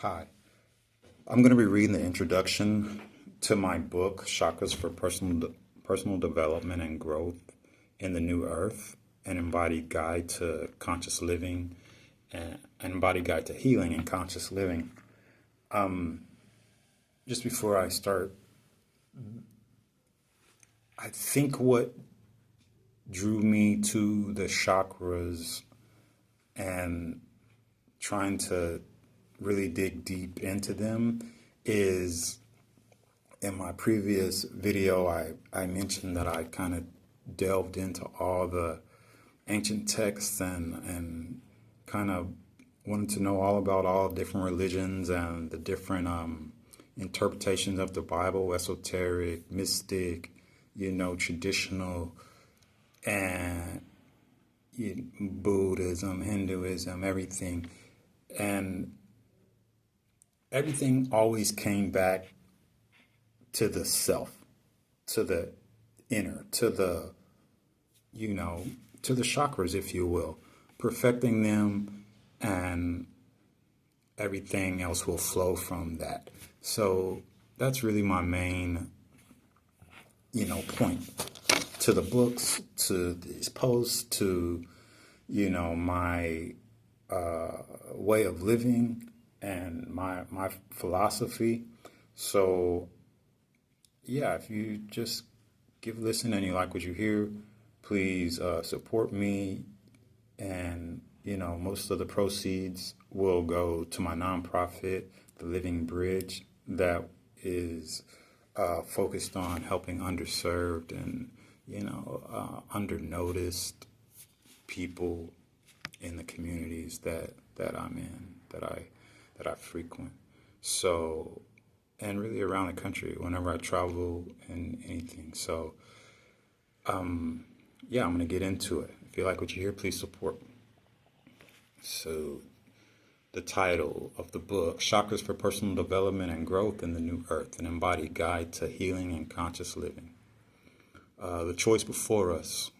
Hi, I'm going to be reading the introduction to my book, Chakras for Personal Development and Growth in the New Earth, an embodied guide to conscious living, and an embodied guide to healing and conscious living. Just before I start, I think what drew me to the chakras and trying to really dig deep into them is in my previous video, I mentioned that I kind of delved into all the ancient texts and kind of wanted to know all about all different religions and the different interpretations of the Bible, esoteric, mystic, traditional, and Buddhism, Hinduism, everything. And everything always came back to the self, to the inner, to the, to the chakras, if you will, perfecting them, and everything else will flow from that. So that's really my main, point to the books, to these posts, to, my way of living and my philosophy. So yeah, if you just give a listen and you like what you hear, please support me. And, most of the proceeds will go to my nonprofit, The Living Bridge, that is focused on helping underserved and, undernoticed people in the communities that I'm in, that I frequent. So, and really around the country whenever I travel and anything. So, yeah, I'm going to get into it. If you like what you hear, please support. So, the title of the book, Chakras for Personal Development and Growth in the New Earth, an embodied guide to healing and conscious living. The choice before us.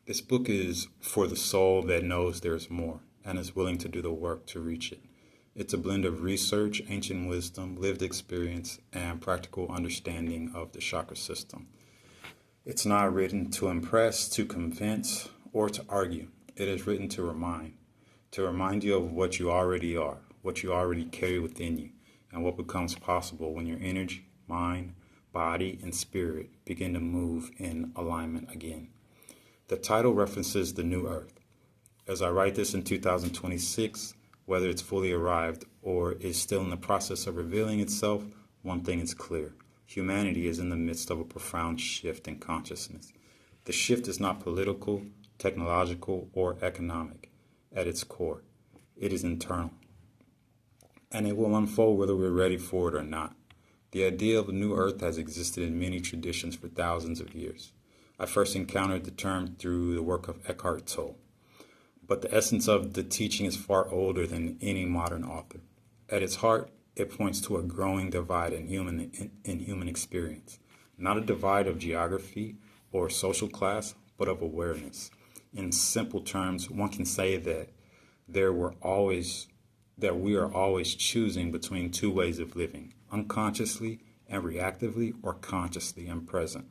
This book is for the soul that knows there's more and is willing to do the work to reach it. It's a blend of research, ancient wisdom, lived experience, and practical understanding of the chakra system. It's not written to impress, to convince, or to argue. It is written to remind you of what you already are, what you already carry within you, and what becomes possible when your energy, mind, body, and spirit begin to move in alignment again. The title references the new earth. As I write this in 2026, whether it's fully arrived or is still in the process of revealing itself, one thing is clear. Humanity is in the midst of a profound shift in consciousness. The shift is not political, technological, or economic at its core. It is internal. And it will unfold whether we're ready for it or not. The idea of a new earth has existed in many traditions for thousands of years. I first encountered the term through the work of Eckhart Tolle. But the essence of the teaching is far older than any modern author. At its heart, it points to a growing divide in human experience. Not a divide of geography or social class, but of awareness. In simple terms, one can say that we are always choosing between two ways of living, unconsciously and reactively, or consciously and present.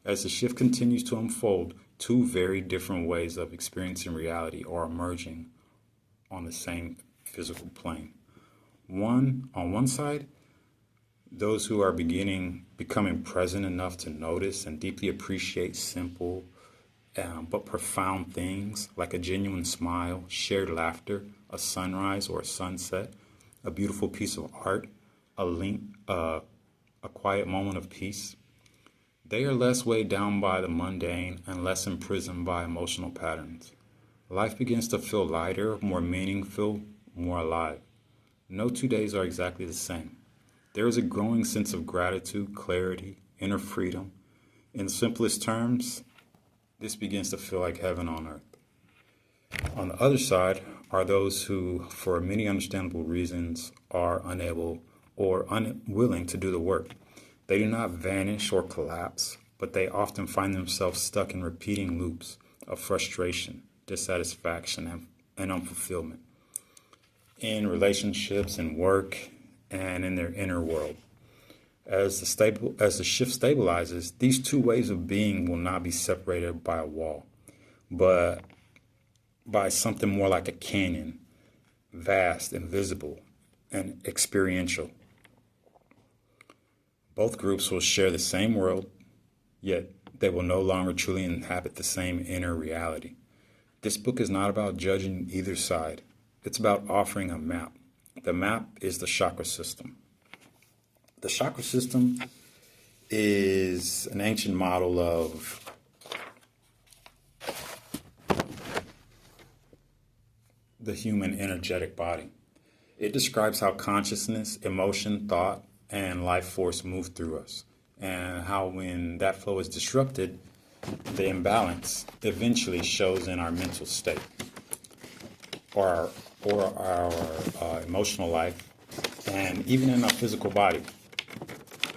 As the shift continues to unfold, two very different ways of experiencing reality are emerging on the same physical plane. On one side, those who are becoming present enough to notice and deeply appreciate simple but profound things like a genuine smile, shared laughter, a sunrise or a sunset, a beautiful piece of art, a quiet moment of peace. They are less weighed down by the mundane and less imprisoned by emotional patterns. Life begins to feel lighter, more meaningful, more alive. No 2 days are exactly the same. There is a growing sense of gratitude, clarity, inner freedom. In simplest terms, this begins to feel like heaven on earth. On the other side are those who, for many understandable reasons, are unable or unwilling to do the work. They do not vanish or collapse, but they often find themselves stuck in repeating loops of frustration, dissatisfaction, and unfulfillment. in relationships and work and in their inner world. As the shift stabilizes, these two ways of being will not be separated by a wall, but by something more like a canyon, vast, invisible, and experiential. Both groups will share the same world, yet they will no longer truly inhabit the same inner reality. This book is not about judging either side. It's about offering a map. The map is the chakra system. The chakra system is an ancient model of the human energetic body. It describes how consciousness, emotion, thought, and life force move through us, and how when that flow is disrupted, the imbalance eventually shows in our mental state or our emotional life, and even in our physical body.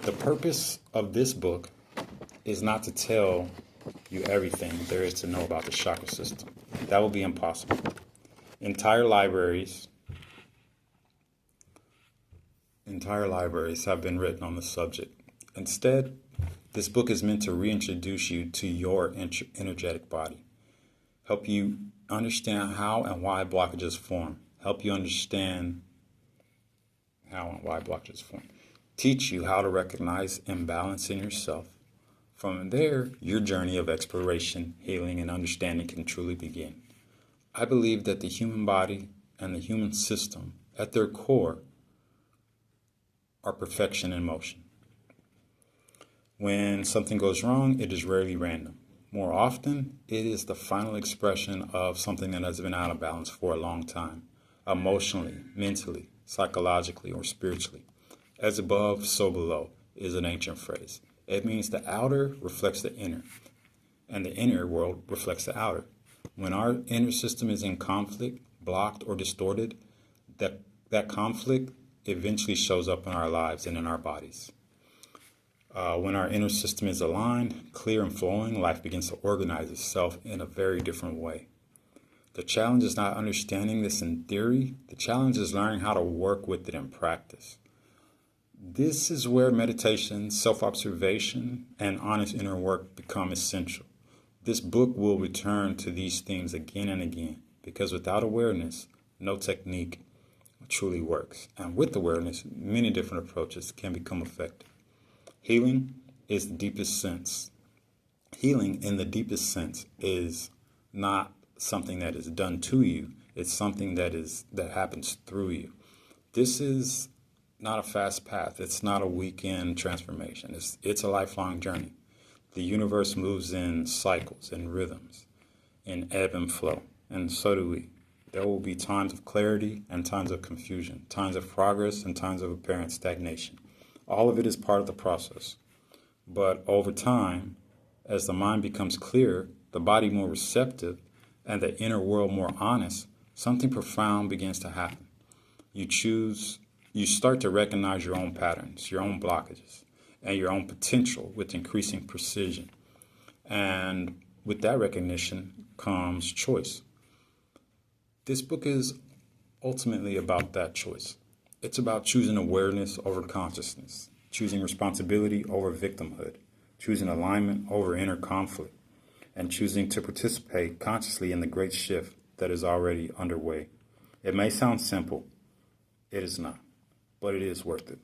The purpose of this book is not to tell you everything there is to know about the chakra system. That will be impossible. Entire libraries have been written on the subject. Instead, this book is meant to reintroduce you to your energetic body, help you understand how and why blockages form, teach you how to recognize imbalance in yourself. From there, your journey of exploration, healing, and understanding can truly begin. I believe that the human body and the human system, at their core, are perfection in motion. When something goes wrong, it is rarely random. More often, it is the final expression of something that has been out of balance for a long time, emotionally, mentally, psychologically, or spiritually. As above, so below is an ancient phrase. It means the outer reflects the inner, and the inner world reflects the outer. When our inner system is in conflict, blocked, or distorted, that conflict eventually shows up in our lives and in our bodies. When our inner system is aligned, clear, and flowing, life begins to organize itself in a very different way. The challenge is not understanding this in theory. The challenge is learning how to work with it in practice. This is where meditation, self-observation, and honest inner work become essential. This book will return to these themes again and again, because without awareness, no technique truly works. And with awareness, many different approaches can become effective. Healing in the deepest sense is not something that is done to you. It's something that happens through you. This is not a fast path. It's not a weekend transformation. It's a lifelong journey. The universe moves in cycles and rhythms, in ebb and flow, and so do we. There will be times of clarity and times of confusion, times of progress and times of apparent stagnation. All of it is part of the process. But over time, as the mind becomes clearer, the body more receptive, and the inner world more honest, something profound begins to happen. You start to recognize your own patterns, your own blockages, and your own potential with increasing precision. And with that recognition comes choice. This book is ultimately about that choice. It's about choosing awareness over consciousness, choosing responsibility over victimhood, choosing alignment over inner conflict, and choosing to participate consciously in the great shift that is already underway. It may sound simple. It is not, but it is worth it.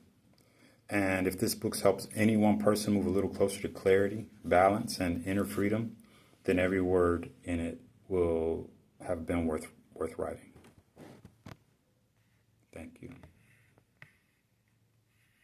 And if this book helps any one person move a little closer to clarity, balance, and inner freedom, then every word in it will have been worth writing.